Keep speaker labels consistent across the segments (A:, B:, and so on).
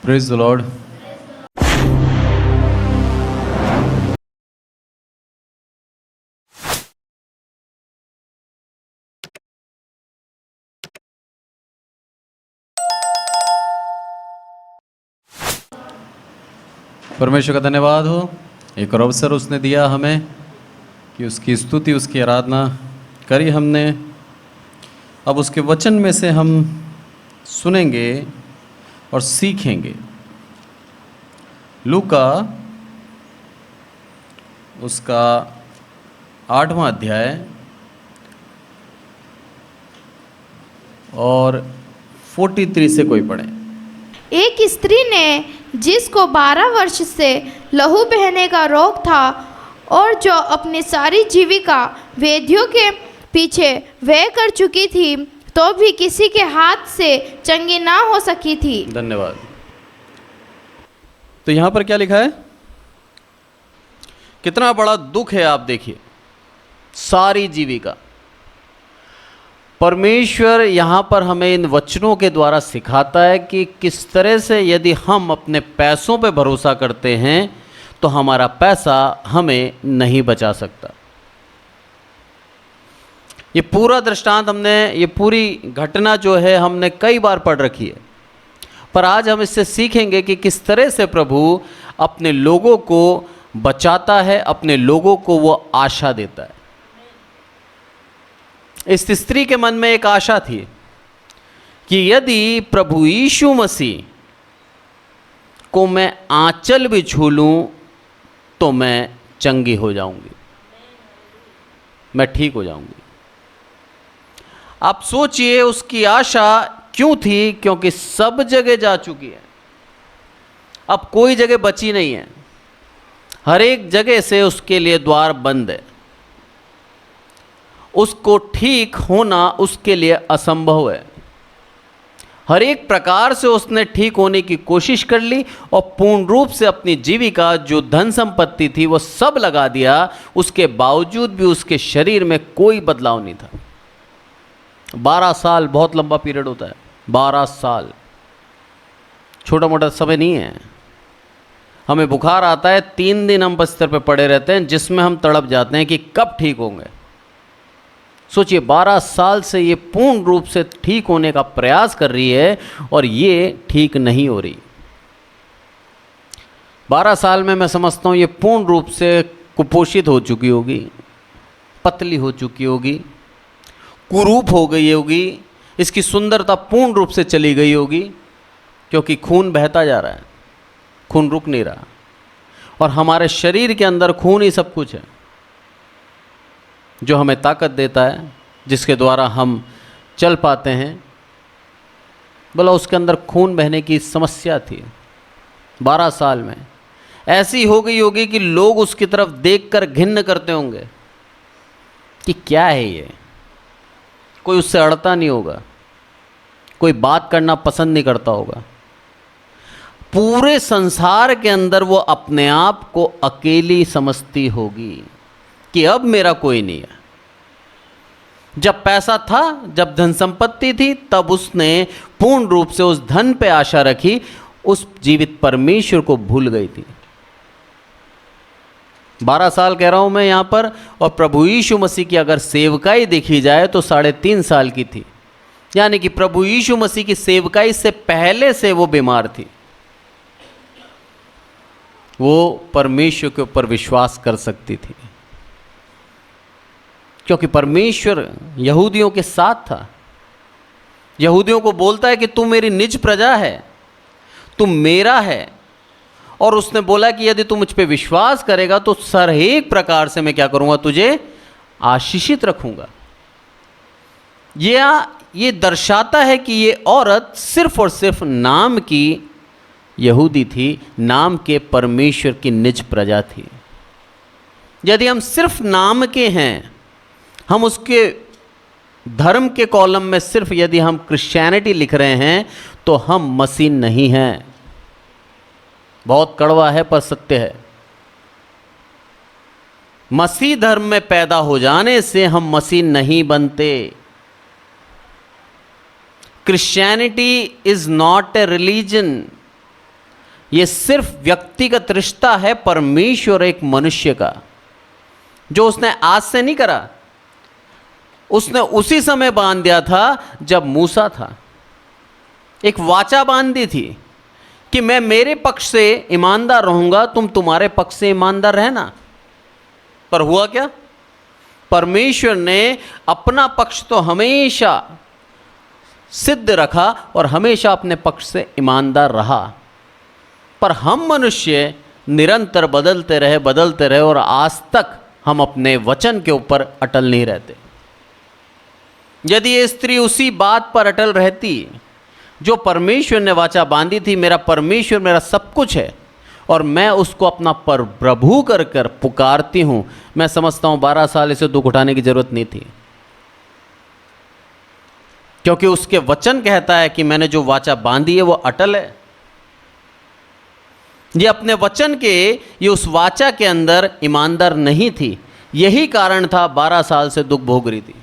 A: Praise the Lord. परमेश्वर का धन्यवाद हो, एक और अवसर उसने दिया हमें कि उसकी स्तुति, उसकी आराधना करी हमने। अब उसके वचन में से हम सुनेंगे और सीखेंगे। लूका उसका 8वां अध्याय और 43 से कोई पढ़े।
B: एक स्त्री ने जिसको 12 वर्ष से लहू बहने का रोग था और जो अपनी सारी जीविका वेद्यों के पीछे व्यय कर चुकी थी, तो भी किसी के हाथ से चंगी ना हो सकी थी।
A: धन्यवाद। तो यहां पर क्या लिखा है? कितना बड़ा दुख है, आप देखिए। सारी जीविका, परमेश्वर यहाँ पर हमें इन वचनों के द्वारा सिखाता है कि किस तरह से यदि हम अपने पैसों पर भरोसा करते हैं तो हमारा पैसा हमें नहीं बचा सकता। ये पूरा दृष्टांत हमने, ये पूरी घटना जो है हमने कई बार पढ़ रखी है, पर आज हम इससे सीखेंगे कि किस तरह से प्रभु अपने लोगों को बचाता है, अपने लोगों को वो आशा देता है। इस स्त्री के मन में एक आशा थी कि यदि प्रभु यीशु मसीह को मैं आंचल भी छू लूं तो मैं चंगी हो जाऊंगी, मैं ठीक हो जाऊंगी। आप सोचिए उसकी आशा क्यों थी? क्योंकि सब जगह जा चुकी है, अब कोई जगह बची नहीं है। हर एक जगह से उसके लिए द्वार बंद है। उसको ठीक होना उसके लिए असंभव है। हर एक प्रकार से उसने ठीक होने की कोशिश कर ली और पूर्ण रूप से अपनी जीविका, जो धन संपत्ति थी, वो सब लगा दिया। उसके बावजूद भी उसके शरीर में कोई बदलाव नहीं था। 12 साल बहुत लंबा पीरियड होता है। 12 साल छोटा मोटा समय नहीं है। हमें बुखार आता है, 3 दिन हम बिस्तर पे पड़े रहते हैं, जिसमें हम तड़प जाते हैं कि कब ठीक होंगे। सोचिए, 12 साल से ये पूर्ण रूप से ठीक होने का प्रयास कर रही है और ये ठीक नहीं हो रही। 12 साल में मैं समझता हूँ ये पूर्ण रूप से कुपोषित हो चुकी होगी, पतली हो चुकी होगी, कुरूप हो गई होगी, इसकी सुंदरता पूर्ण रूप से चली गई होगी, क्योंकि खून बहता जा रहा है, खून रुक नहीं रहा। और हमारे शरीर के अंदर खून ही सब कुछ है, जो हमें ताकत देता है, जिसके द्वारा हम चल पाते हैं। बोला उसके अंदर खून बहने की समस्या थी। 12 साल में ऐसी हो गई होगी कि लोग उसकी तरफ देखकर घिन्न करते होंगे कि क्या है ये। कोई उससे अड़ता नहीं होगा, कोई बात करना पसंद नहीं करता होगा। पूरे संसार के अंदर वो अपने आप को अकेली समझती होगी कि अब मेरा कोई नहीं है। जब पैसा था, जब धन संपत्ति थी, तब उसने पूर्ण रूप से उस धन पे आशा रखी, उस जीवित परमेश्वर को भूल गई थी। 12 साल कह रहा हूं मैं यहां पर, और प्रभु यीशु मसीह की अगर सेवकाई देखी जाए तो 3.5 साल की थी। यानी कि प्रभु यीशु मसीह की सेवकाई से पहले से वो बीमार थी। वो परमेश्वर के ऊपर विश्वास कर सकती थी, क्योंकि परमेश्वर यहूदियों के साथ था। यहूदियों को बोलता है कि तू मेरी निज प्रजा है, तू मेरा है। और उसने बोला कि यदि तू मुझ पे विश्वास करेगा तो हर एक प्रकार से मैं क्या करूंगा, तुझे आशीषित रखूंगा। ये दर्शाता है कि ये औरत सिर्फ और सिर्फ नाम की यहूदी थी, नाम के परमेश्वर की निज प्रजा थी। यदि हम सिर्फ नाम के हैं, हम उसके धर्म के कॉलम में सिर्फ यदि हम क्रिश्चियनिटी लिख रहे हैं, तो हम मसीह नहीं हैं। बहुत कड़वा है पर सत्य है। मसीह धर्म में पैदा हो जाने से हम मसीह नहीं बनते। Christianity is not a religion, ये सिर्फ व्यक्तिगत रिश्ता है परमेश्वर और एक मनुष्य का, जो उसने आज से नहीं करा, उसने उसी समय बांध दिया था जब मूसा था। एक वाचा बांध दी थी कि मैं मेरे पक्ष से ईमानदार रहूंगा, तुम तुम्हारे पक्ष से ईमानदार रहना। पर हुआ क्या? परमेश्वर ने अपना पक्ष तो हमेशा सिद्ध रखा और हमेशा अपने पक्ष से ईमानदार रहा, पर हम मनुष्य निरंतर बदलते रहे और आज तक हम अपने वचन के ऊपर अटल नहीं रहते। यदि ये स्त्री उसी बात पर अटल रहती जो परमेश्वर ने वाचा बांधी थी, मेरा परमेश्वर मेरा सब कुछ है और मैं उसको अपना प्रभु कर कर पुकारती हूं, मैं समझता हूं 12 साल इसे दुख उठाने की जरूरत नहीं थी, क्योंकि उसके वचन कहता है कि मैंने जो वाचा बांधी है वो अटल है। ये अपने वचन के, ये उस वाचा के अंदर ईमानदार नहीं थी, यही कारण था 12 साल से दुख भोग रही थी।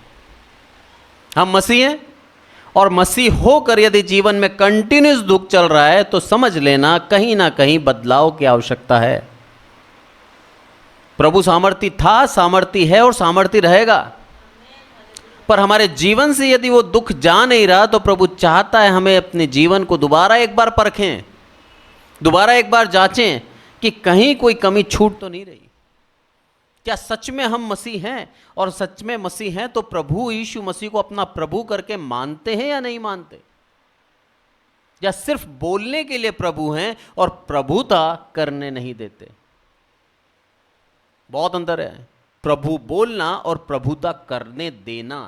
A: हम मसीह हैं और मसीह होकर यदि जीवन में कंटिन्यूस दुख चल रहा है तो समझ लेना कहीं ना कहीं बदलाव की आवश्यकता है। प्रभु सामर्थी था, सामर्थी है और सामर्थी रहेगा, पर हमारे जीवन से यदि वो दुख जा नहीं रहा तो प्रभु चाहता है हमें अपने जीवन को दोबारा एक बार परखें, दोबारा एक बार जांचें कि कहीं कोई कमी छूट तो नहीं रही। क्या सच में हम मसीह हैं? और सच में मसीह हैं तो प्रभु यीशु मसीह को अपना प्रभु करके मानते हैं या नहीं मानते? या सिर्फ बोलने के लिए प्रभु हैं और प्रभुता करने नहीं देते? बहुत अंतर है प्रभु बोलना और प्रभुता करने देना।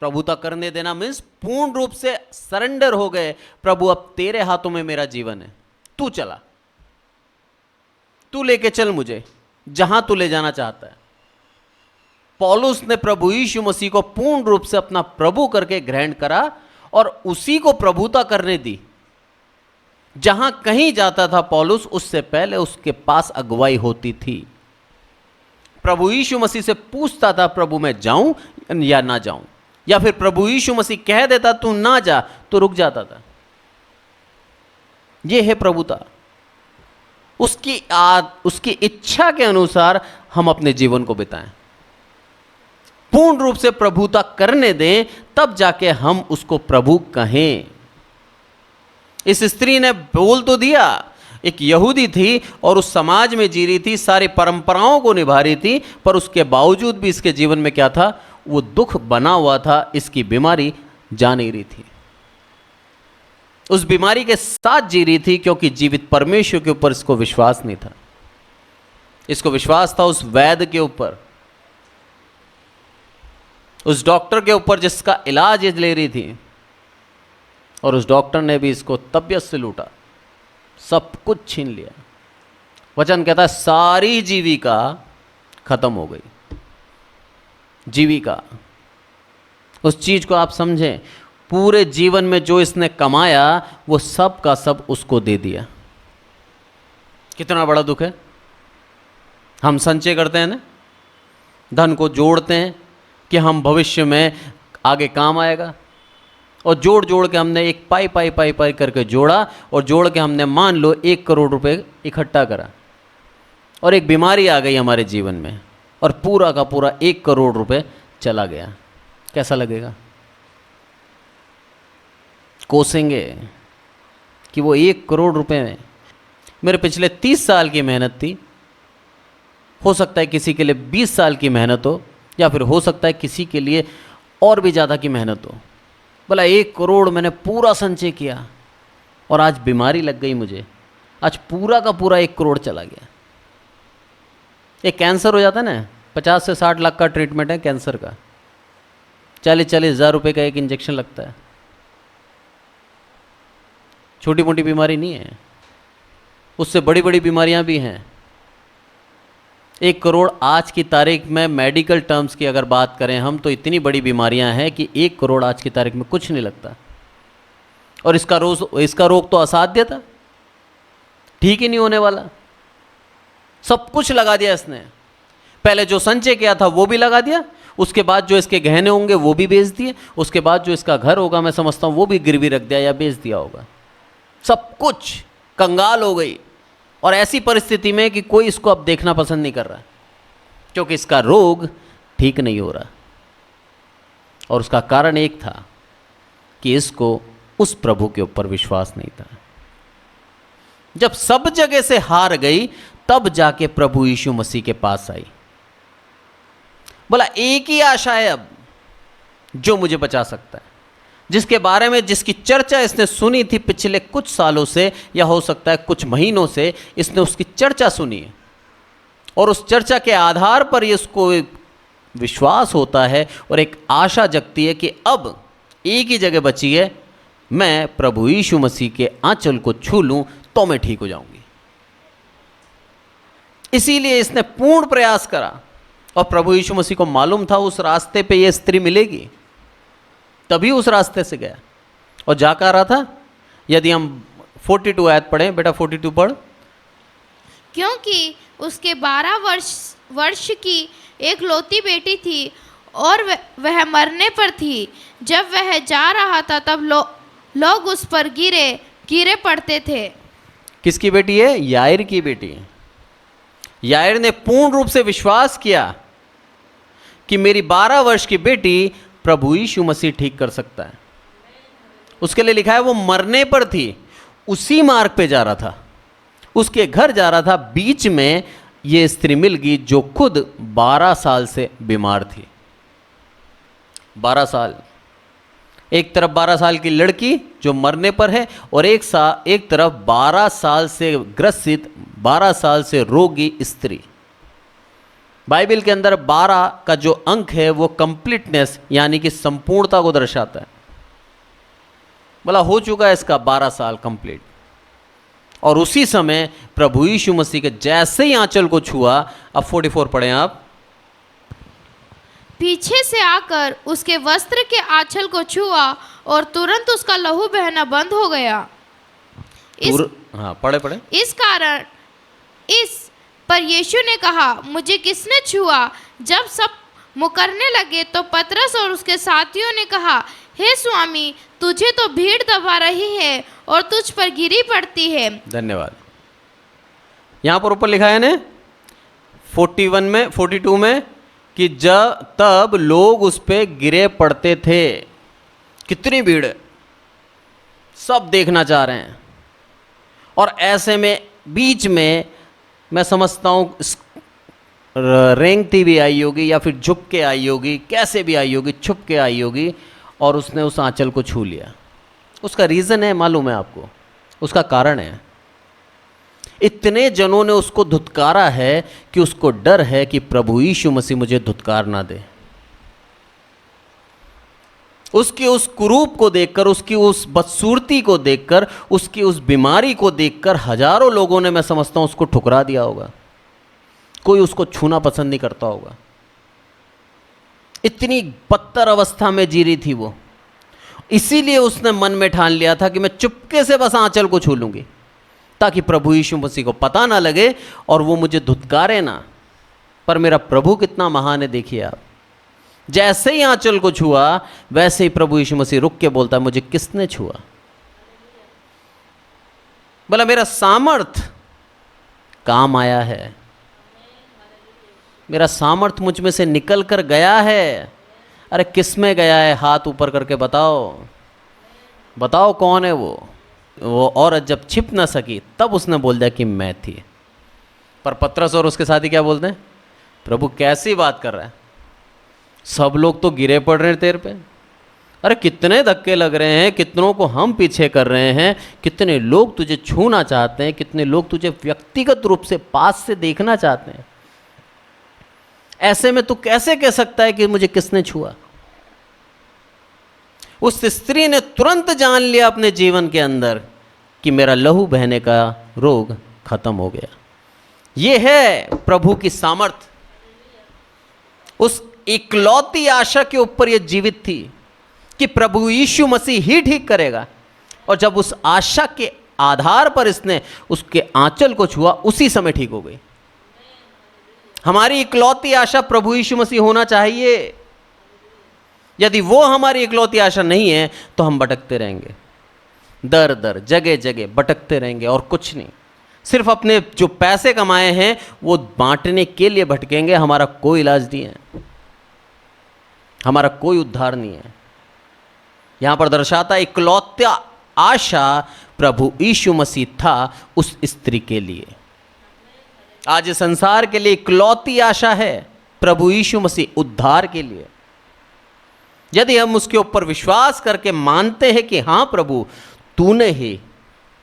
A: प्रभुता करने देना मीन्स पूर्ण रूप से सरेंडर हो गए, प्रभु अब तेरे हाथों में मेरा जीवन है, तू चला, तू लेके चल मुझे जहां तू ले जाना चाहता है। पौलुस ने प्रभु यीशु मसीह को पूर्ण रूप से अपना प्रभु करके ग्रहण करा और उसी को प्रभुता करने दी। जहां कहीं जाता था पौलुस, उससे पहले उसके पास अगुवाई होती थी। प्रभु यीशु मसीह से पूछता था प्रभु मैं जाऊं या ना जाऊं, या फिर प्रभु यीशु मसीह कह देता तू ना जा तो रुक जाता था। यह है प्रभुता। उसकी इच्छा के अनुसार हम अपने जीवन को बिताएं, पूर्ण रूप से प्रभुता करने दें, तब जाके हम उसको प्रभु कहें। इस स्त्री ने बोल तो दिया, एक यहूदी थी और उस समाज में जी रही थी, सारी परंपराओं को निभा रही थी, पर उसके बावजूद भी इसके जीवन में क्या था? वो दुख बना हुआ था, इसकी बीमारी जा नहीं रही थी। उस बीमारी के साथ जी रही थी क्योंकि जीवित परमेश्वर के ऊपर इसको विश्वास नहीं था। इसको विश्वास था उस वैद्य के ऊपर, उस डॉक्टर के ऊपर जिसका इलाज ये ले रही थी, और उस डॉक्टर ने भी इसको तबीयत से लूटा, सब कुछ छीन लिया। वचन कहता है सारी जीविका खत्म हो गई। जीविका, उस चीज को आप समझें, पूरे जीवन में जो इसने कमाया वो सब का सब उसको दे दिया। कितना बड़ा दुख है। हम संचय करते हैं ना, धन को जोड़ते हैं कि हम भविष्य में आगे काम आएगा, और जोड़ जोड़ के हमने एक पाई पाई पाई पाई करके जोड़ा, और जोड़ के हमने मान लो 1 करोड़ रुपए इकट्ठा करा, और एक बीमारी आ गई हमारे जीवन में और पूरा का पूरा 1 करोड़ रुपए चला गया। कैसा लगेगा? कोसेंगे कि वो 1 करोड़ रुपए में मेरे पिछले 30 साल की मेहनत थी, हो सकता है किसी के लिए 20 साल की मेहनत हो, या फिर हो सकता है किसी के लिए और भी ज़्यादा की मेहनत हो। बोला 1 करोड़ मैंने पूरा संचय किया और आज बीमारी लग गई मुझे, आज पूरा का पूरा 1 करोड़ चला गया। एक कैंसर हो जाता है ना, 50 से 60 लाख का ट्रीटमेंट है कैंसर का, 40-40 हज़ार रुपये का एक इंजेक्शन लगता है। छोटी मोटी बीमारी नहीं है, उससे बड़ी बड़ी बीमारियां भी हैं। 1 करोड़ आज की तारीख में मेडिकल टर्म्स की अगर बात करें हम, तो इतनी बड़ी बीमारियां हैं कि 1 करोड़ आज की तारीख में कुछ नहीं लगता। और इसका रोग तो असाध्य था, ठीक ही नहीं होने वाला। सब कुछ लगा दिया इसने। पहले जो संचय किया था वो भी लगा दिया, उसके बाद जो इसके गहने होंगे वो भी बेच दिए, उसके बाद जो इसका घर होगा मैं समझता हूँ वो भी गिरवी रख दिया या बेच दिया होगा। सब कुछ कंगाल हो गई, और ऐसी परिस्थिति में कि कोई इसको अब देखना पसंद नहीं कर रहा, क्योंकि इसका रोग ठीक नहीं हो रहा। और उसका कारण एक था कि इसको उस प्रभु के ऊपर विश्वास नहीं था। जब सब जगह से हार गई, तब जाके प्रभु यीशु मसीह के पास आई। बोला एक ही आशा है अब जो मुझे बचा सकता है, जिसके बारे में, जिसकी चर्चा इसने सुनी थी पिछले कुछ सालों से, या हो सकता है कुछ महीनों से, इसने उसकी चर्चा सुनी है, और उस चर्चा के आधार पर ये उसको एक विश्वास होता है और एक आशा जगती है कि अब एक ही जगह बची है, मैं प्रभु यीशु मसीह के आंचल को छू लूं तो मैं ठीक हो जाऊंगी। इसीलिए इसने पूर्ण प्रयास करा, और प्रभु यीशु मसीह को मालूम था उस रास्ते पे ये स्त्री मिलेगी, तभी उस रास्ते से गया और जा कर रहा था। यदि हम 42 आयत पढ़ें, बेटा 42 पढ़।
B: क्योंकि उसके 12 वर्ष की एक लौती बेटी थी और वह मरने पर थी। जब वह जा रहा था तब लोग उस पर गिरे पड़ते थे।
A: किसकी बेटी है? याईर की बेटी है। याईर ने पूर्ण रूप से विश्वास किया कि मेरी 12 वर्ष की बेटी प्रभु यीशु मसीह ठीक कर सकता है। उसके लिए लिखा है वो मरने पर थी, उसी मार्ग पे जा रहा था, उसके घर जा रहा था, बीच में ये स्त्री मिल गई जो खुद 12 साल से बीमार थी। 12 साल, एक तरफ 12 साल की लड़की जो मरने पर है, और एक तरफ 12 साल से ग्रसित, 12 साल से रोगी स्त्री। बाइबल के अंदर 12 का जो अंक है वो कंप्लीटनेस यानी कि संपूर्णता को दर्शाता है। बोला हो चुका है इसका 12 साल कंप्लीट, और उसी समय प्रभु यीशु मसीह के जैसे ही आंचल को छुआ। अब 44 पढ़ें आप।
B: पीछे से आकर उसके वस्त्र के आंचल को छुआ और तुरंत उसका लहू बहना बंद हो गया।
A: हाँ पढ़े।
B: इस पर यीशु ने कहा, मुझे किसने छुआ? जब सब मुकरने लगे तो पतरस और उसके साथियों ने कहा, हे स्वामी, तुझे तो भीड़ दबा रही है और तुझ पर गिरी पड़ती है।
A: धन्यवाद। यहां पर ऊपर लिखा है ना 42 में कि तब लोग उस पे गिरे पड़ते थे। कितनी भीड़ है, सब देखना चाह रहे हैं, और ऐसे में बीच में मैं समझता हूं रेंगती भी आई होगी या फिर झुक के आई होगी, कैसे भी आई होगी, छुप के आई होगी, और उसने उस आंचल को छू लिया। उसका रीज़न है, मालूम है आपको, उसका कारण है। इतने जनों ने उसको धुतकारा है कि उसको डर है कि प्रभु यीशु मसीह मुझे धुतकार ना दे। उसके उस कुरूप को देखकर, उसकी उस बदसूरती को देखकर, उसकी उस बीमारी को देखकर हजारों लोगों ने, मैं समझता हूं, उसको ठुकरा दिया होगा। कोई उसको छूना पसंद नहीं करता होगा। इतनी बदतर अवस्था में जी रही थी वो। इसीलिए उसने मन में ठान लिया था कि मैं चुपके से बस आंचल को छू लूंगी, ताकि प्रभु यीशु मसीह को पता ना लगे और वो मुझे धुतकारे ना। पर मेरा प्रभु कितना महान है, देखिए आप। जैसे ही आंचल को छुआ, वैसे ही प्रभु यीशु मसीह रुक के बोलता है, मुझे किसने छुआ? बोला मेरा सामर्थ काम आया है, मेरा सामर्थ मुझ में से निकल कर गया है। अरे किस में गया है? हाथ ऊपर करके बताओ कौन है वो औरत जब छिप ना सकी, तब उसने बोल दिया कि मैं थी। पर पतरस और उसके साथी क्या बोलते हैं? प्रभु कैसी बात कर रहा है, सब लोग तो गिरे पड़ रहे हैं तेरे पे। अरे कितने धक्के लग रहे हैं, कितनों को हम पीछे कर रहे हैं, कितने लोग तुझे छूना चाहते हैं, कितने लोग तुझे व्यक्तिगत रूप से पास से देखना चाहते हैं। ऐसे में तू कैसे कह सकता है कि मुझे किसने छुआ? उस स्त्री ने तुरंत जान लिया अपने जीवन के अंदर कि मेरा लहू बहने का रोग खत्म हो गया। यह है प्रभु की सामर्थ। उस इकलौती आशा के ऊपर यह जीवित थी कि प्रभु यीशु मसीह ही ठीक करेगा, और जब उस आशा के आधार पर इसने उसके आंचल को छुआ, उसी समय ठीक हो गई। हमारी इकलौती आशा प्रभु यीशु मसीह होना चाहिए। यदि वो हमारी इकलौती आशा नहीं है तो हम भटकते रहेंगे। दर दर जगह जगह भटकते रहेंगे और कुछ नहीं। सिर्फ अपने जो पैसे कमाए हैं वो बांटने के लिए भटकेंगे। हमारा कोई इलाज नहीं है, हमारा कोई उद्धार नहीं है। यहां पर दर्शाता इकलौता आशा प्रभु यीशु मसीह था उस स्त्री के लिए। आज इस संसार के लिए इकलौती आशा है प्रभु यीशु मसीह उद्धार के लिए। यदि हम उसके ऊपर विश्वास करके मानते हैं कि हाँ प्रभु तूने ही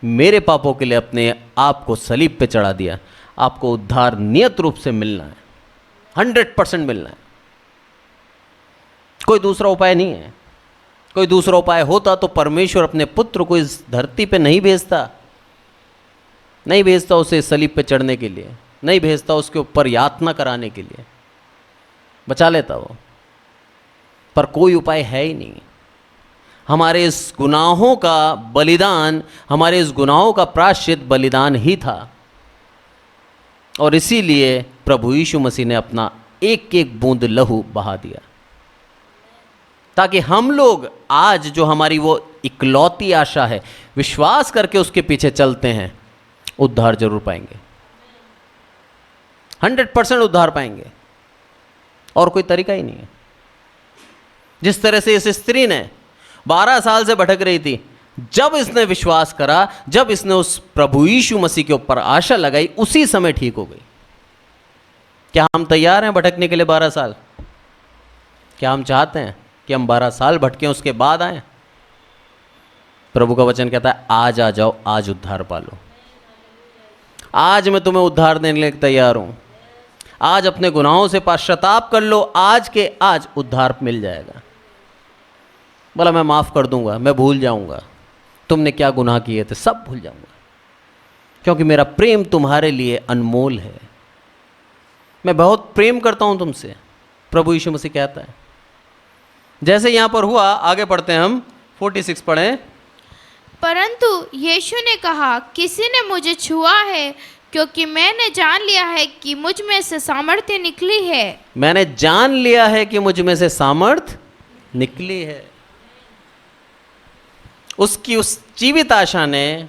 A: मेरे पापों के लिए अपने आप को सलीब पे चढ़ा दिया, आपको उद्धार नियत रूप से मिलना है, 100% मिलना है। कोई दूसरा उपाय नहीं है। कोई दूसरा उपाय होता तो परमेश्वर अपने पुत्र को इस धरती पे नहीं भेजता, नहीं भेजता उसे सलीब पे चढ़ने के लिए, नहीं भेजता उसके ऊपर यातना कराने के लिए, बचा लेता वो। पर कोई उपाय है ही नहीं। हमारे इस गुनाहों का बलिदान, हमारे इस गुनाहों का प्रायश्चित बलिदान ही था। और इसीलिए प्रभु यीशु मसीह ने अपना एक एक बूंद लहू बहा दिया, ताकि हम लोग आज जो हमारी वो इकलौती आशा है, विश्वास करके उसके पीछे चलते हैं, उद्धार जरूर पाएंगे, 100% उद्धार पाएंगे। और कोई तरीका ही नहीं है। जिस तरह से इस स्त्री ने 12 साल से भटक रही थी, जब इसने विश्वास करा, जब इसने उस प्रभु यीशु मसीह के ऊपर आशा लगाई, उसी समय ठीक हो गई। क्या हम तैयार हैं भटकने के लिए 12 साल? क्या हम चाहते हैं कि हम 12 साल भटकें उसके बाद आए? प्रभु का वचन कहता है आज आ जाओ, आज उद्धार पालो। आज मैं तुम्हें उद्धार देने के लिए तैयार हूं। आज अपने गुनाहों से पश्चाताप कर लो, आज के आज उद्धार मिल जाएगा। बोला मैं माफ़ कर दूंगा, मैं भूल जाऊंगा, तुमने क्या गुनाह किए थे सब भूल जाऊंगा, क्योंकि मेरा प्रेम तुम्हारे लिए अनमोल है। मैं बहुत प्रेम करता हूं तुमसे, प्रभु यीशु मसीह कहता है। जैसे यहां पर हुआ, आगे पढ़ते हैं हम, 46 पढ़ें।
B: परंतु यीशु ने कहा, किसी ने मुझे छुआ है, क्योंकि मैंने जान लिया है कि मुझ में से सामर्थ्य निकली है।
A: मैंने जान लिया है कि मुझ में से सामर्थ निकली है। उसकी उस जीवित आशा ने,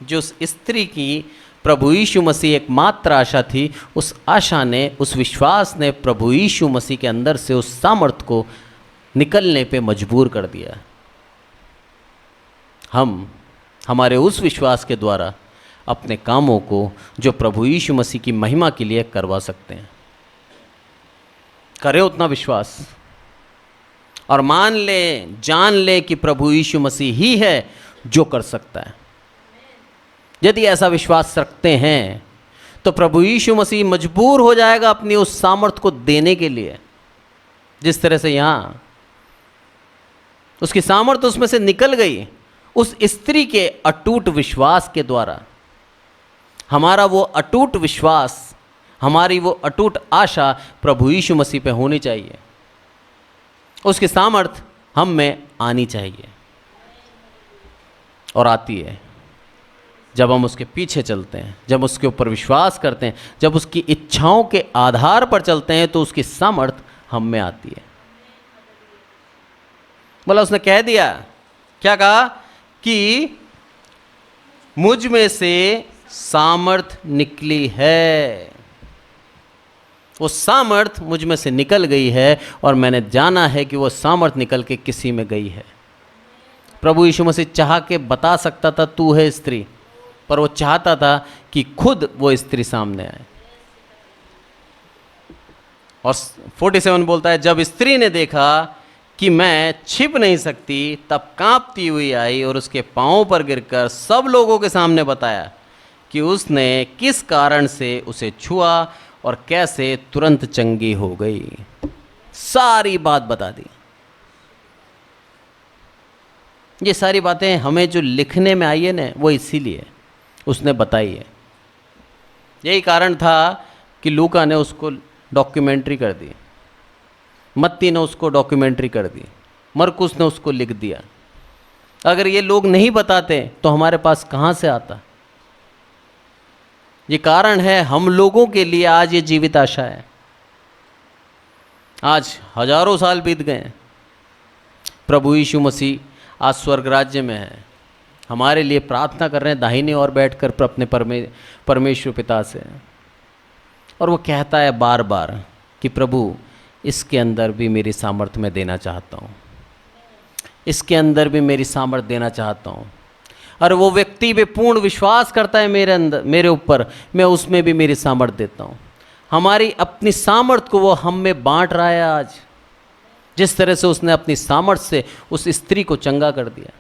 A: जो उस स्त्री की प्रभु यीशु मसीह एकमात्र आशा थी, उस आशा ने, उस विश्वास ने प्रभु यीशु मसीह के अंदर से उस सामर्थ को निकलने पे मजबूर कर दिया। हम हमारे उस विश्वास के द्वारा अपने कामों को जो प्रभु यीशु मसीह की महिमा के लिए करवा सकते हैं। करें उतना विश्वास और मान ले, जान ले कि प्रभु यीशु मसीह ही है जो कर सकता है। यदि ऐसा विश्वास रखते हैं तो प्रभु यीशु मसीह मजबूर हो जाएगा अपनी उस सामर्थ को देने के लिए। जिस तरह से यहाँ उसकी सामर्थ उसमें से निकल गई, उस स्त्री के अटूट विश्वास के द्वारा। हमारा वो अटूट विश्वास, हमारी वो अटूट आशा प्रभु यीशु मसीह पे होनी चाहिए। उसकी सामर्थ हम में आनी चाहिए, और आती है जब हम उसके पीछे चलते हैं, जब उसके ऊपर विश्वास करते हैं, जब उसकी इच्छाओं के आधार पर चलते हैं, तो उसकी सामर्थ हम में आती है। बोला उसने कह दिया, क्या कहा कि मुझ में से सामर्थ निकली है। वो सामर्थ मुझ में से निकल गई है, और मैंने जाना है कि वो सामर्थ निकल के किसी में गई है। प्रभु यीशु मसीह चाह के बता सकता था तू है स्त्री, पर वो चाहता था कि खुद वो स्त्री सामने आए। और 47 बोलता है, जब स्त्री ने देखा कि मैं छिप नहीं सकती, तब कांपती हुई आई और उसके पांवों पर गिरकर सब लोगों के सामने बताया कि उसने किस कारण से उसे छुआ और कैसे तुरंत चंगी हो गई। सारी बात बता दी। ये सारी बातें हमें जो लिखने में आई है ना, वो इसीलिए उसने बताई है। यही कारण था कि लूका ने उसको डॉक्यूमेंट्री कर दी, मत्ती ने उसको डॉक्यूमेंट्री कर दी, मरकुस ने उसको लिख दिया। अगर ये लोग नहीं बताते तो हमारे पास कहाँ से आता? ये कारण है हम लोगों के लिए आज ये जीवित आशा है। आज हजारों साल बीत गए, प्रभु यीशु मसीह आज स्वर्ग राज्य में है, हमारे लिए प्रार्थना कर रहे हैं दाहिने ओर बैठकर अपने परमेश्वर पिता से। और वो कहता है बार बार कि प्रभु इसके अंदर भी मेरी सामर्थ्य मैं देना चाहता हूँ, इसके अंदर भी मेरी सामर्थ्य देना चाहता हूँ। और वो व्यक्ति भी पूर्ण विश्वास करता है मेरे अंदर, मेरे ऊपर, मैं उसमें भी मेरी सामर्थ्य देता हूँ। हमारी अपनी सामर्थ्य को वो हम में बांट रहा है आज। जिस तरह से उसने अपनी सामर्थ्य से उस स्त्री को चंगा कर दिया,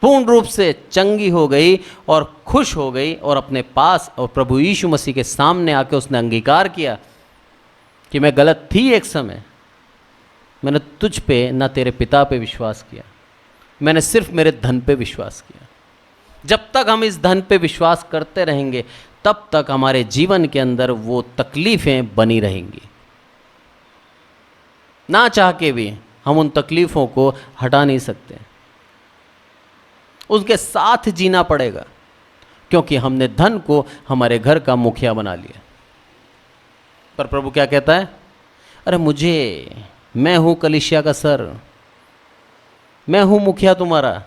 A: पूर्ण रूप से चंगी हो गई और खुश हो गई, और अपने पास और प्रभु यीशु मसीह के सामने आके उसने अंगीकार किया कि मैं गलत थी एक समय, मैंने तुझ पे ना तेरे पिता पे विश्वास किया, मैंने सिर्फ मेरे धन पे विश्वास किया। जब तक हम इस धन पे विश्वास करते रहेंगे तब तक हमारे जीवन के अंदर वो तकलीफ़ें बनी रहेंगी। ना चाह के भी हम उन तकलीफ़ों को हटा नहीं सकते, उनके साथ जीना पड़ेगा, क्योंकि हमने धन को हमारे घर का मुखिया बना लिया। पर प्रभु क्या कहता है? अरे मैं हूँ कलीसिया का सर, मैं हूँ मुखिया तुम्हारा,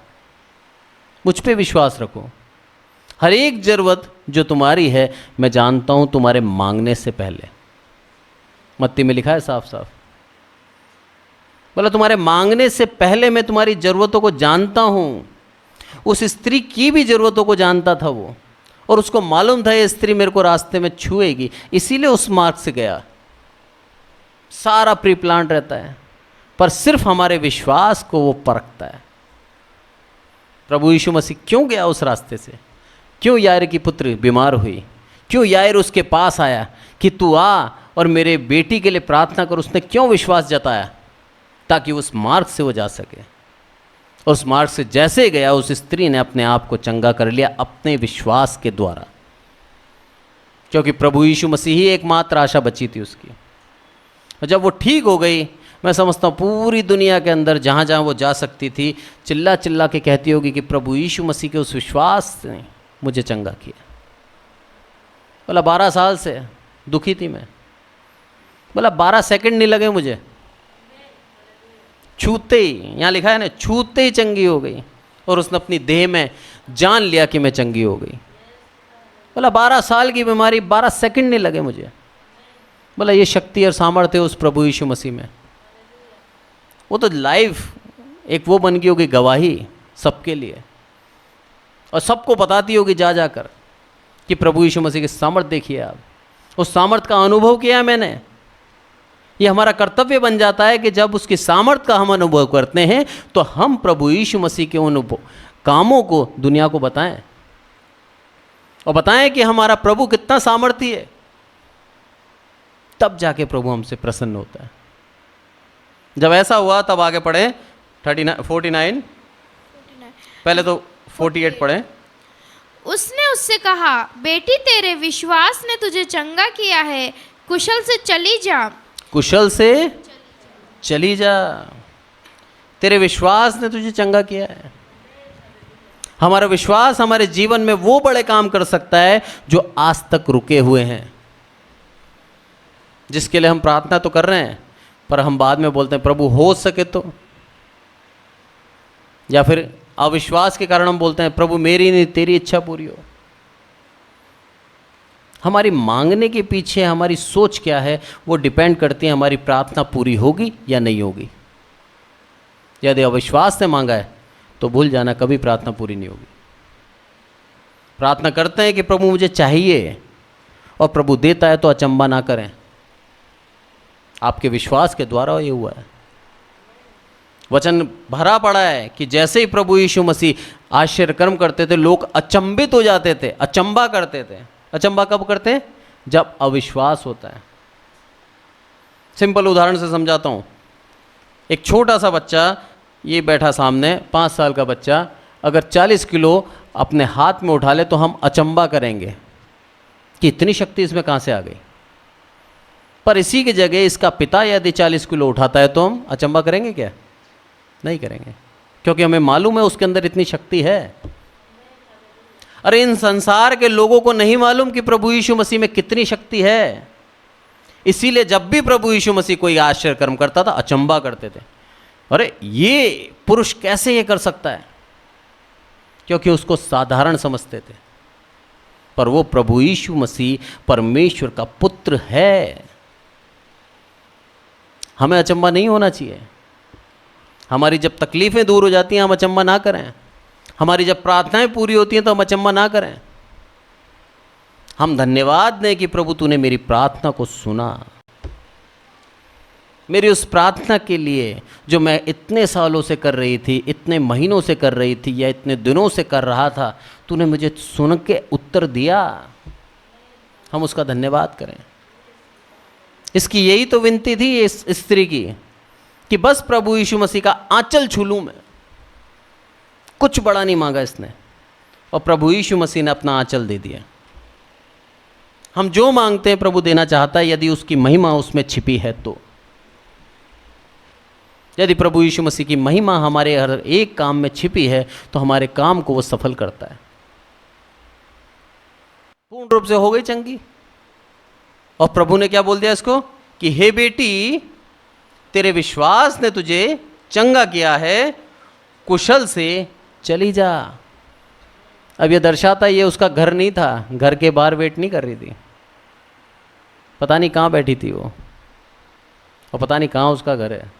A: मुझ पे विश्वास रखो। हर एक ज़रूरत जो तुम्हारी है मैं जानता हूँ तुम्हारे मांगने से पहले। मत्ती में लिखा है साफ साफ, बोला तुम्हारे मांगने से पहले मैं तुम्हारी ज़रूरतों को जानता हूँ। उस स्त्री की भी ज़रूरतों को जानता था वो, और उसको मालूम था ये स्त्री मेरे को रास्ते में छुएगी, इसीलिए उस मार्ग से गया। सारा प्री प्लान रहता है, पर सिर्फ हमारे विश्वास को वो परखता है। प्रभु यीशु मसीह क्यों गया उस रास्ते से? क्यों यायर की पुत्री बीमार हुई? क्यों यायर उसके पास आया कि तू आ और मेरे बेटी के लिए प्रार्थना कर? उसने क्यों विश्वास जताया? ताकि उस मार्ग से वो जा सके। उस मार्ग से जैसे गया, उस स्त्री ने अपने आप को चंगा कर लिया अपने विश्वास के द्वारा, क्योंकि प्रभु यीशु मसीह ही एकमात्र आशा बची थी उसकी। और जब वो ठीक हो गई, मैं समझता हूँ पूरी दुनिया के अंदर जहाँ जहाँ वो जा सकती थी, चिल्ला चिल्ला के कहती होगी कि प्रभु यीशु मसीह के उस विश्वास ने मुझे चंगा किया। बोला 12 साल से दुखी थी मैं, बोला 12 सेकंड नहीं लगे मुझे, छूते ही, यहाँ लिखा है ना, छूते ही चंगी हो गई। और उसने अपनी देह में जान लिया कि मैं चंगी हो गई। बोला 12 साल की बीमारी, 12 सेकंड नहीं लगे मुझे। बोला ये शक्ति और सामर्थ्य है उस प्रभु यीशु मसीह में। वो तो लाइफ एक वो बन गई होगी गवाही सबके लिए, और सबको बताती होगी जा जाकर कि प्रभु यीशु मसीह की सामर्थ्य देखिए आप, उस सामर्थ्य का अनुभव किया है मैंने। ये हमारा कर्तव्य बन जाता है कि जब उसकी सामर्थ्य का हम अनुभव करते हैं तो हम प्रभु यीशु मसीह के उन कामों को दुनिया को बताएं, और बताएं कि हमारा प्रभु कितना सामर्थ्य है। तब जाके प्रभु हमसे प्रसन्न होता है। जब ऐसा हुआ तब आगे पढ़े 49, पहले तो 48 पढ़े।
B: उसने उससे कहा, बेटी तेरे विश्वास ने तुझे चंगा किया है, कुशल से चली जा।
A: कुशल से चली जा, तेरे विश्वास ने तुझे चंगा किया है। हमारा विश्वास हमारे जीवन में वो बड़े काम कर सकता है जो आज तक रुके हुए हैं, जिसके लिए हम प्रार्थना तो कर रहे हैं, पर हम बाद में बोलते हैं प्रभु हो सके तो, या फिर अविश्वास के कारण हम बोलते हैं प्रभु मेरी नहीं तेरी इच्छा पूरी हो। हमारी मांगने के पीछे हमारी सोच क्या है वो डिपेंड करती है हमारी प्रार्थना पूरी होगी या नहीं होगी। यदि अविश्वास से मांगा है तो भूल जाना, कभी प्रार्थना पूरी नहीं होगी। प्रार्थना करते हैं कि प्रभु मुझे चाहिए, और प्रभु देता है तो अचंबा ना करें, आपके विश्वास के द्वारा ये हुआ है। वचन भरा पड़ा है कि जैसे ही प्रभु यीशु मसीह आश्चर्य कर्म करते थे, लोग अचंभित हो जाते थे, अचंबा करते थे। अचंबा कब करते हैं? जब अविश्वास होता है। सिंपल उदाहरण से समझाता हूँ। एक छोटा सा बच्चा ये बैठा सामने, 5 साल का बच्चा, अगर 40 किलो अपने हाथ में उठा ले तो हम अचंबा करेंगे कि इतनी शक्ति इसमें कहाँ से आ गई। पर इसी की जगह इसका पिता यदि 40 किलो उठाता है तो हम अचंबा करेंगे क्या? नहीं करेंगे, क्योंकि हमें मालूम है उसके अंदर इतनी शक्ति है। अरे इन संसार के लोगों को नहीं मालूम कि प्रभु यीशु मसीह में कितनी शक्ति है। इसीलिए जब भी प्रभु यीशु मसीह कोई आश्चर्य कर्म करता था, अचंबा करते थे, अरे ये पुरुष कैसे ये कर सकता है। क्योंकि उसको साधारण समझते थे। पर वो प्रभु यीशु मसीह परमेश्वर का पुत्र है। हमें अचंभा नहीं होना चाहिए। हमारी जब तकलीफ़ें दूर हो जाती हैं हम अचंभा ना करें। हमारी जब प्रार्थनाएं पूरी होती हैं तो हम अचंभा ना करें। हम धन्यवाद दें कि प्रभु तूने मेरी प्रार्थना को सुना। मेरी उस प्रार्थना के लिए जो मैं इतने सालों से कर रही थी, इतने महीनों से कर रही थी या इतने दिनों से कर रहा था, तूने मुझे सुन के उत्तर दिया। हम उसका धन्यवाद करें। इसकी यही तो विनती थी इस स्त्री की कि बस प्रभु यीशु मसीह का आंचल छू लूं मैं। कुछ बड़ा नहीं मांगा इसने, और प्रभु यीशु मसीह ने अपना आंचल दे दिया। हम जो मांगते हैं प्रभु देना चाहता है, यदि उसकी महिमा उसमें छिपी है तो। यदि प्रभु यीशु मसीह की महिमा हमारे हर एक काम में छिपी है तो हमारे काम को वो सफल करता है। पूर्ण रूप से हो गई चंगी। और प्रभु ने क्या बोल दिया इसको कि हे बेटी, तेरे विश्वास ने तुझे चंगा किया है, कुशल से चली जा। अब यह दर्शाता ये उसका घर नहीं था, घर के बाहर वेट नहीं कर रही थी, पता नहीं कहाँ बैठी थी वो, और पता नहीं कहाँ उसका घर है।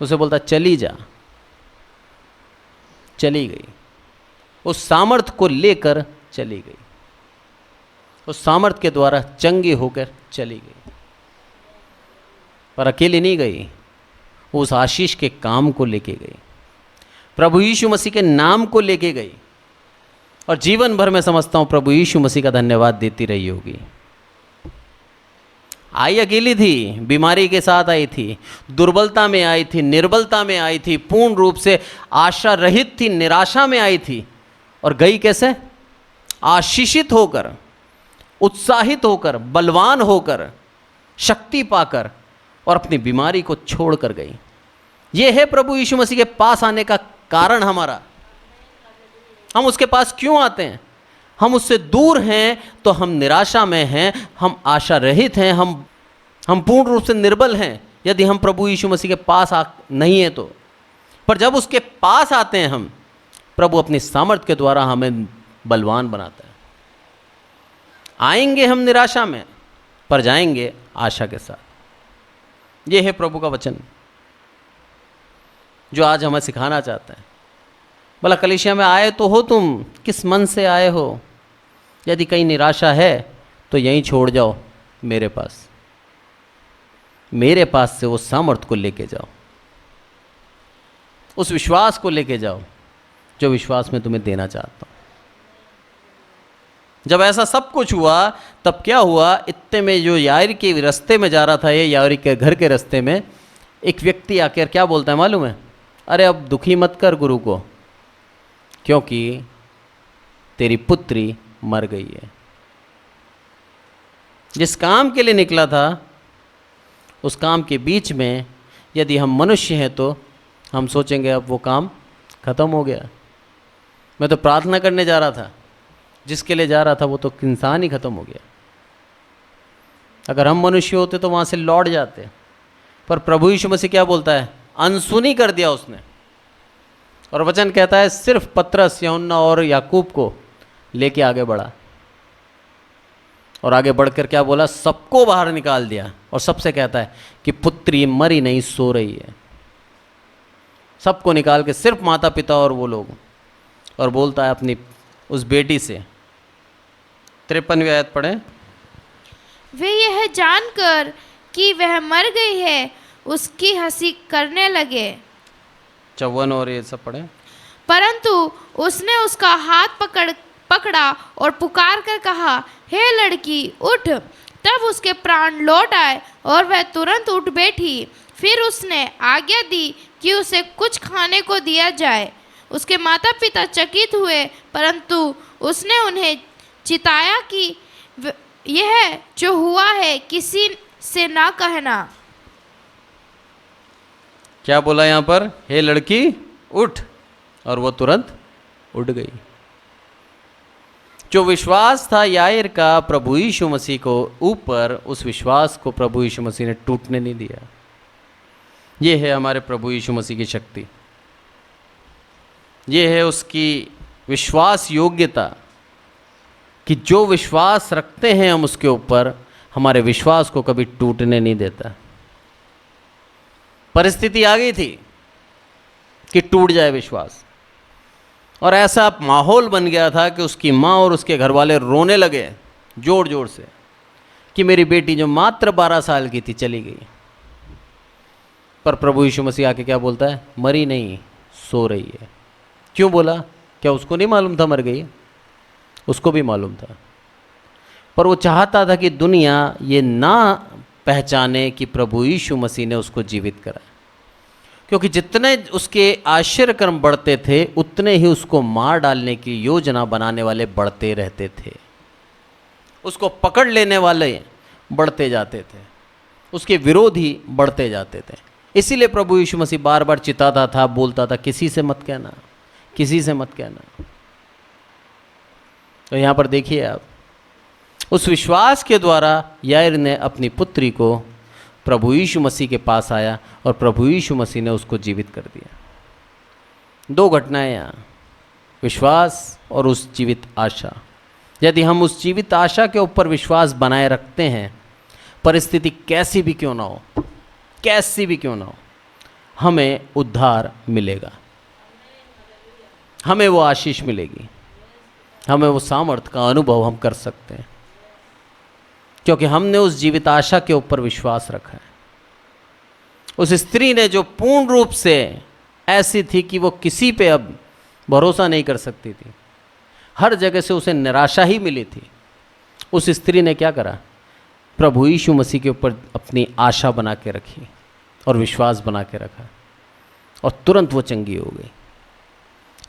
A: उसे बोलता चली जा, चली गई। उस सामर्थ को लेकर चली गई, उस सामर्थ के द्वारा चंगी होकर चली गई। पर अकेली नहीं गई, वो उस आशीष के काम को लेके गई, प्रभु यीशु मसीह के नाम को लेके गई। और जीवन भर मैं समझता हूं प्रभु यीशु मसीह का धन्यवाद देती रही होगी। आई अकेली थी, बीमारी के साथ आई थी, दुर्बलता में आई थी, निर्बलता में आई थी, पूर्ण रूप से आशा रहित थी, निराशा में आई थी, और गई कैसे? आशीषित होकर, उत्साहित होकर, बलवान होकर, शक्ति पाकर, और अपनी बीमारी को छोड़कर गई। यह है प्रभु यीशु मसीह के पास आने का कारण हमारा। हम उसके पास क्यों आते हैं? हम उससे दूर हैं तो हम निराशा में हैं, हम आशा रहित हैं, हम पूर्ण रूप से निर्बल हैं यदि हम प्रभु यीशु मसीह के पास नहीं हैं तो। पर जब उसके पास आते हैं हम, प्रभु अपनी सामर्थ्य के द्वारा हमें बलवान बनाता है। आएंगे हम निराशा में, पर जाएंगे आशा के साथ। यह है प्रभु का वचन जो आज हमें सिखाना चाहता है। भला कलीसिया में आए तो हो तुम, किस मन से आए हो? यदि कहीं निराशा है तो यहीं छोड़ जाओ मेरे पास। मेरे पास से वो सामर्थ्य को लेके जाओ, उस विश्वास को लेके जाओ जो विश्वास में तुम्हें देना चाहता हूँ। जब ऐसा सब कुछ हुआ तब क्या हुआ? इतने में जो याईर के रास्ते में जा रहा था, ये याईर के घर के रास्ते में एक व्यक्ति आकर क्या बोलता है मालूम है? अरे अब दुखी मत कर गुरु को, क्योंकि तेरी पुत्री मर गई है। जिस काम के लिए निकला था उस काम के बीच में यदि हम मनुष्य हैं तो हम सोचेंगे अब वो काम खत्म हो गया। मैं तो प्रार्थना करने जा रहा था, जिसके लिए जा रहा था वो तो इंसान ही खत्म हो गया। अगर हम मनुष्य होते तो वहाँ से लौट जाते। पर प्रभु यीशु मसीह क्या बोलता है? अनसुनी कर दिया उसने। और वचन कहता है सिर्फ पतरस, यूहन्ना और याकूब को लेके आगे बढ़ा, और आगे बढ़कर क्या बोला? सबको बाहर निकाल दिया, और सबसे कहता है कि पुत्री मरी नहीं, सो रही है। सबको निकाल के सिर्फ माता पिता और वो लोग, और बोलता है अपनी उस बेटी से, 53वीं आयत पढ़ें।
B: वे यह जानकर कि वह मर गई है उसकी हंसी करने लगे।
A: 54 और ये सब पढ़ें।
B: परंतु उसने उसका हाथ पकड़ा और पुकार कर कहा, हे लड़की उठ। तब उसके प्राण लौट आए और वह तुरंत उठ बैठी। फिर उसने आज्ञा दी कि उसे कुछ खाने को दिया जाए। उसके माता पिता चकित हुए, परंतु उसने उन्हें चिताया कि यह जो हुआ है किसी से ना कहना।
A: क्या बोला यहाँ पर? हे लड़की उठ, और वो तुरंत उठ गई। जो विश्वास था याईर का प्रभु यीशु मसीह को ऊपर, उस विश्वास को प्रभु यीशु मसीह ने टूटने नहीं दिया। ये है हमारे प्रभु यीशु मसीह की शक्ति, ये है उसकी विश्वास योग्यता, कि जो विश्वास रखते हैं हम उसके ऊपर, हमारे विश्वास को कभी टूटने नहीं देता। परिस्थिति आ गई थी कि टूट जाए विश्वास, और ऐसा माहौल बन गया था कि उसकी माँ और उसके घर वाले रोने लगे जोर जोर से कि मेरी बेटी जो मात्र 12 साल की थी चली गई। पर प्रभु यीशु मसीह आके क्या बोलता है? मरी नहीं, सो रही है। क्यों बोला? क्या उसको नहीं मालूम था मर गई? उसको भी मालूम था, पर वो चाहता था कि दुनिया ये ना पहचाने कि प्रभु यीशु मसीह ने उसको जीवित कराया, क्योंकि जितने उसके आश्चर्य कर्म बढ़ते थे उतने ही उसको मार डालने की योजना बनाने वाले बढ़ते रहते थे, उसको पकड़ लेने वाले बढ़ते जाते थे, उसके विरोधी बढ़ते जाते थे। इसीलिए प्रभु यीशु मसीह बार बार चिताता था, बोलता था किसी से मत कहना, किसी से मत कहना। तो यहाँ पर देखिए आप, उस विश्वास के द्वारा याईर ने अपनी पुत्री को प्रभु यीशु मसीह के पास आया और प्रभु यीशु मसीह ने उसको जीवित कर दिया। 2 घटनाएं यहाँ, विश्वास और उस जीवित आशा। यदि हम उस जीवित आशा के ऊपर विश्वास बनाए रखते हैं, परिस्थिति कैसी भी क्यों ना हो, कैसी भी क्यों ना हो, हमें उद्धार मिलेगा, हमें वो आशीष मिलेगी, हमें वो सामर्थ का अनुभव हम कर सकते हैं, क्योंकि हमने उस जीवित आशा के ऊपर विश्वास रखा है। उस स्त्री ने जो पूर्ण रूप से ऐसी थी कि वो किसी पे अब भरोसा नहीं कर सकती थी, हर जगह से उसे निराशा ही मिली थी, उस स्त्री ने क्या करा? प्रभु यीशु मसीह के ऊपर अपनी आशा बना के रखी और विश्वास बना के रखा, और तुरंत वो चंगी हो गई।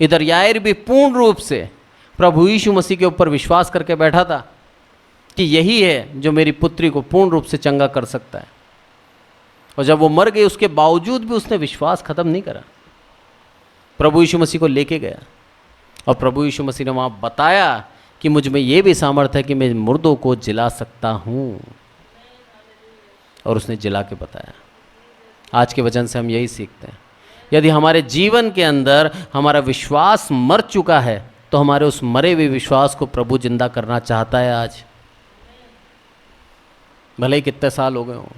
A: इधर याईर भी पूर्ण रूप से प्रभु यीशु मसीह के ऊपर विश्वास करके बैठा था कि यही है जो मेरी पुत्री को पूर्ण रूप से चंगा कर सकता है, और जब वो मर गई उसके बावजूद भी उसने विश्वास खत्म नहीं करा, प्रभु यीशु मसीह को लेके गया, और प्रभु यीशु मसीह ने वहाँ बताया कि मुझ में ये भी सामर्थ है कि मैं मुर्दों को जिला सकता हूँ, और उसने जिला के बताया। आज के वचन से हम यही सीखते हैं, यदि हमारे जीवन के अंदर हमारा विश्वास मर चुका है तो हमारे उस मरे हुए विश्वास को प्रभु जिंदा करना चाहता है आज, भले ही कितने साल हो गए हों,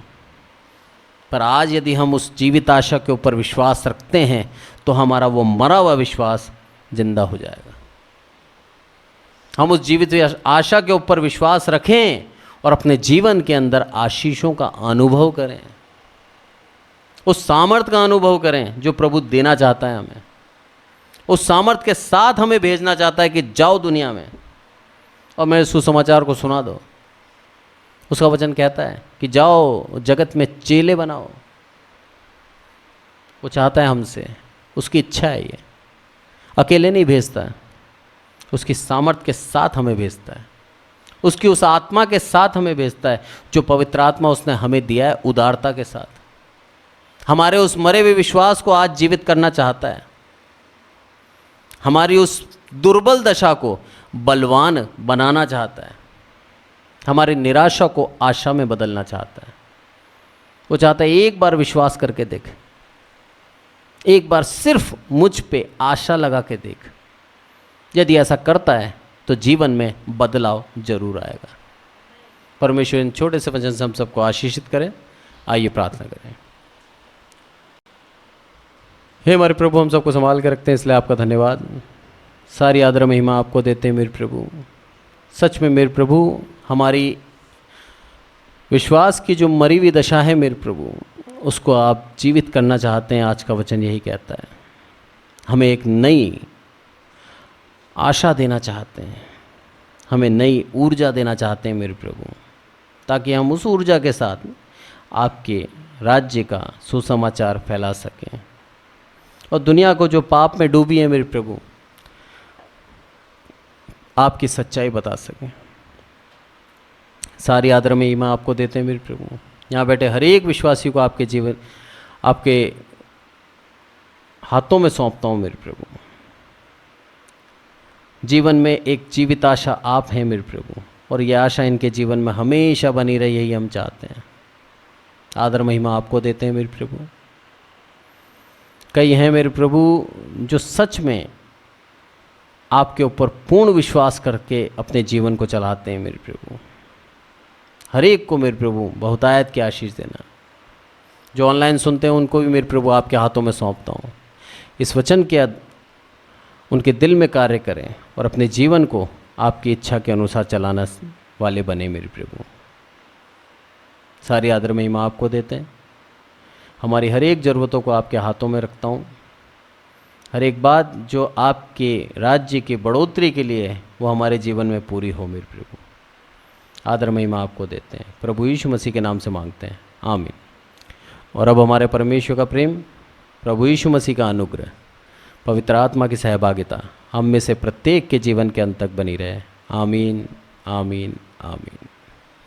A: पर आज यदि हम उस जीवित आशा के ऊपर विश्वास रखते हैं तो हमारा वो मरा हुआ विश्वास जिंदा हो जाएगा। हम उस जीवित आशा के ऊपर विश्वास रखें और अपने जीवन के अंदर आशीषों का अनुभव करें, उस सामर्थ का अनुभव करें जो प्रभु देना चाहता है हमें, उस सामर्थ के साथ हमें भेजना चाहता है कि जाओ दुनिया में और मेरे सुसमाचार को सुना दो। उसका वचन कहता है कि जाओ जगत में चेले बनाओ। वो चाहता है हमसे, उसकी इच्छा है, ये अकेले नहीं भेजता है, उसकी सामर्थ के साथ हमें भेजता है, उसकी उस आत्मा के साथ हमें भेजता है जो पवित्र आत्मा उसने हमें दिया है, उदारता के साथ हमारे उस मरे हुए विश्वास को आज जीवित करना चाहता है, हमारी उस दुर्बल दशा को बलवान बनाना चाहता है, हमारी निराशा को आशा में बदलना चाहता है। वो चाहता है एक बार विश्वास करके देख, एक बार सिर्फ मुझ पे आशा लगा के देख। यदि ऐसा करता है तो जीवन में बदलाव जरूर आएगा। परमेश्वर इन छोटे से वचन से हम सबको आशीषित करें। आइए प्रार्थना करें। हे हमारे प्रभु, हम सबको संभाल के रखते हैं, इसलिए आपका धन्यवाद। सारी आदर महिमा आपको देते हैं मेरे प्रभु। सच में मेरे प्रभु, हमारी विश्वास की जो मरी हुई दशा है मेरे प्रभु, उसको आप जीवित करना चाहते हैं। आज का वचन यही कहता है, हमें एक नई आशा देना चाहते हैं, हमें नई ऊर्जा देना चाहते हैं मेरे प्रभु, ताकि हम उस ऊर्जा के साथ आपके राज्य का सुसमाचार फैला सकें और दुनिया को जो पाप में डूबी है मेरे प्रभु, आपकी सच्चाई बता सकें। सारी आदर में महिमा आपको देते हैं मेरे प्रभु। यहाँ बैठे हर एक विश्वासी को आपके जीवन, आपके हाथों में सौंपता हूँ मेरे प्रभु। जीवन में एक जीवित आशा आप हैं मेरे प्रभु, और ये आशा इनके जीवन में हमेशा बनी रही, यही हम चाहते हैं। आदर महिमा आपको देते हैं मेरे प्रभु। कई हैं मेरे प्रभु जो सच में आपके ऊपर पूर्ण विश्वास करके अपने जीवन को चलाते हैं मेरे प्रभु। हर एक को मेरे प्रभु बहुतायत की आशीष देना। जो ऑनलाइन सुनते हैं उनको भी मेरे प्रभु आपके हाथों में सौंपता हूँ। इस वचन के उनके दिल में कार्य करें और अपने जीवन को आपकी इच्छा के अनुसार चलाना वाले बने मेरे प्रभु। सारी आदर महिमा आपको देते हैं। हमारी हर एक ज़रूरतों को आपके हाथों में रखता हूँ। हर एक बात जो आपके राज्य की बढ़ोतरी के लिए है वो हमारे जीवन में पूरी हो मेरे प्रभु। आदर महिमा आपको देते हैं, प्रभु यीशु मसीह के नाम से मांगते हैं, आमीन। और अब हमारे परमेश्वर का प्रेम, प्रभु यीशु मसीह का अनुग्रह, पवित्र आत्मा की सहभागिता हम में से प्रत्येक के जीवन के अंत तक बनी रहे। आमीन, आमीन, आमीन।